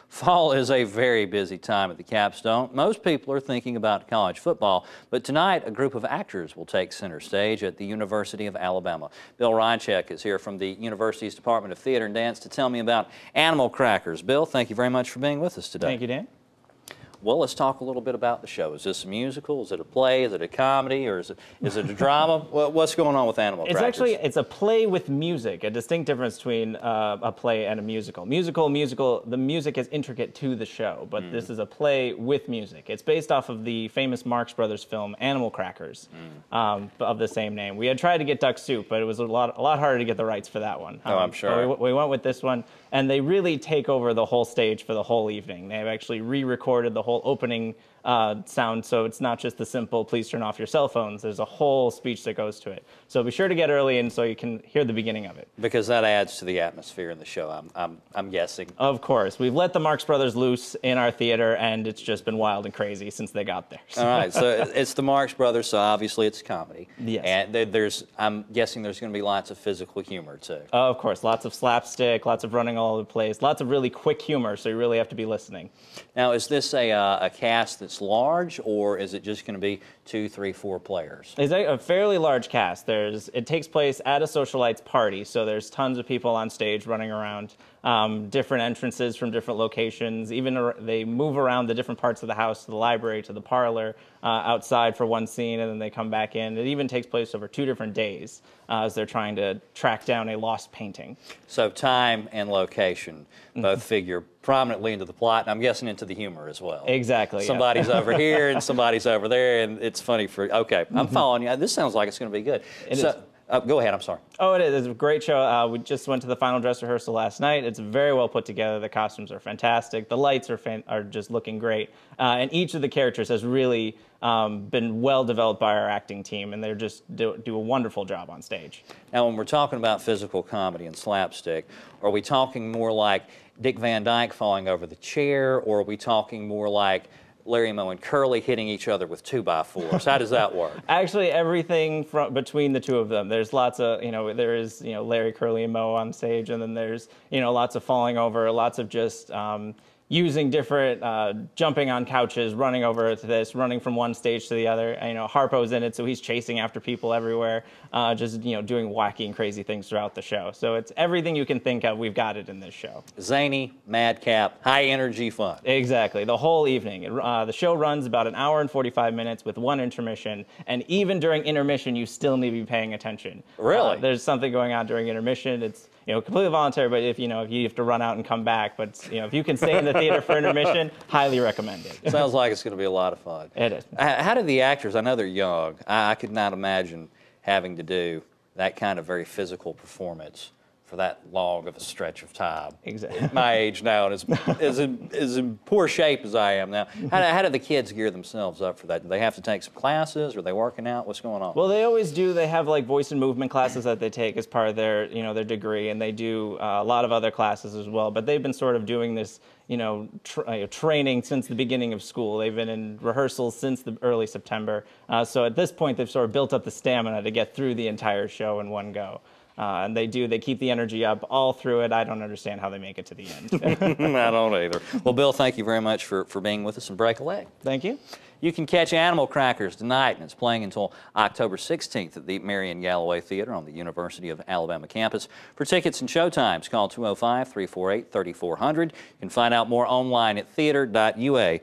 Fall is a very busy time at the Capstone. Most people are thinking about college football, but tonight a group of actors will take center stage at the University of Alabama. Bill Rychek is here from the university's Department of Theater and Dance to tell me about Animal Crackers. Bill, thank you very much for being with us today. Thank you, Dan. Well, let's talk a little bit about the show. Is this a musical? Is it a play? Is it a comedy? Or is it a drama? What's going on with Animal Crackers? It's a play with music, a distinct difference between a play and a musical. The music is intricate to the show, but this is a play with music. It's based off of the famous Marx Brothers film Animal Crackers, of the same name. We had tried to get Duck Soup, but it was a lot harder to get the rights for that one. Oh, I'm sure. We went with this one, and they really take over the whole stage for the whole evening. They've actually re-recorded the whole opening sound, so it's not just the simple "please turn off your cell phones." There's a whole speech that goes to it. So be sure to get early in so you can hear the beginning of it. Because that adds to the atmosphere in the show, I'm guessing. Of course. We've let the Marx Brothers loose in our theater, and it's just been wild and crazy since they got there. All right, so it's the Marx Brothers, so obviously it's comedy. Yes. And I'm guessing there's going to be lots of physical humor, too. Of course. Lots of slapstick, lots of running all over the place, lots of really quick humor, so you really have to be listening. Now, is this a cast that's large, or is it just going to be 2, 3, 4 players? It's a fairly large cast. It takes place at a socialite's party, so there's tons of people on stage running around, different entrances from different locations. Even they move around the different parts of the house, to the library, to the parlor, outside for one scene, and then they come back in. It even takes place over 2 different days as they're trying to track down a lost painting. So time and location both figure prominently into the plot, and I'm guessing into the humor as well. Exactly. Somebody's over here and somebody's over there, and it's funny for, okay, I'm following you. This sounds like it's going to be good. Go ahead, I'm sorry. Oh, it is. It's a great show. We just went to the final dress rehearsal last night. It's very well put together. The costumes are fantastic. The lights are just looking great. And each of the characters has really been well developed by our acting team, and they just do a wonderful job on stage. Now, when we're talking about physical comedy and slapstick, are we talking more like Dick Van Dyke falling over the chair, or are we talking more like Larry, Moe, and Curly hitting each other with 2x4s? How does that work? Actually, everything between the two of them. There's lots of, there is, Larry, Curly, and Moe on stage, and then there's, lots of falling over, lots of just using different, jumping on couches, running over to this, running from one stage to the other. Harpo's in it, so he's chasing after people everywhere, just, doing wacky and crazy things throughout the show. So it's everything you can think of, we've got it in this show. Zany, madcap, high-energy fun. Exactly, the whole evening. The show runs about 1 hour and 45 minutes with 1 intermission, and even during intermission, you still need to be paying attention. Really? There's something going on during intermission. It's completely voluntary, but if you have to run out and come back, but if you can stay in the theater for intermission, highly recommend it. Sounds like it's going to be a lot of fun. It is. How do the actors, I know they're young, I could not imagine having to do that kind of very physical performance for that long of a stretch of time. Exactly. At my age now, and as in poor shape as I am now, how do the kids gear themselves up for that? Do they have to take some classes? Are they working out? What's going on? Well, they always do. They have like voice and movement classes that they take as part of their, their degree, and they do a lot of other classes as well. But they've been sort of doing this, training since the beginning of school. They've been in rehearsals since the early September. So at this point, they've sort of built up the stamina to get through the entire show in one go. And they keep the energy up all through it. I don't understand how they make it to the end. I don't either. Well, Bill, thank you very much for being with us, and break a leg. Thank you. You can catch Animal Crackers tonight, and it's playing until October 16th at the Marion Galloway Theater on the University of Alabama campus. For tickets and showtimes, call 205-348-3400. You can find out more online at theater.ua.edu.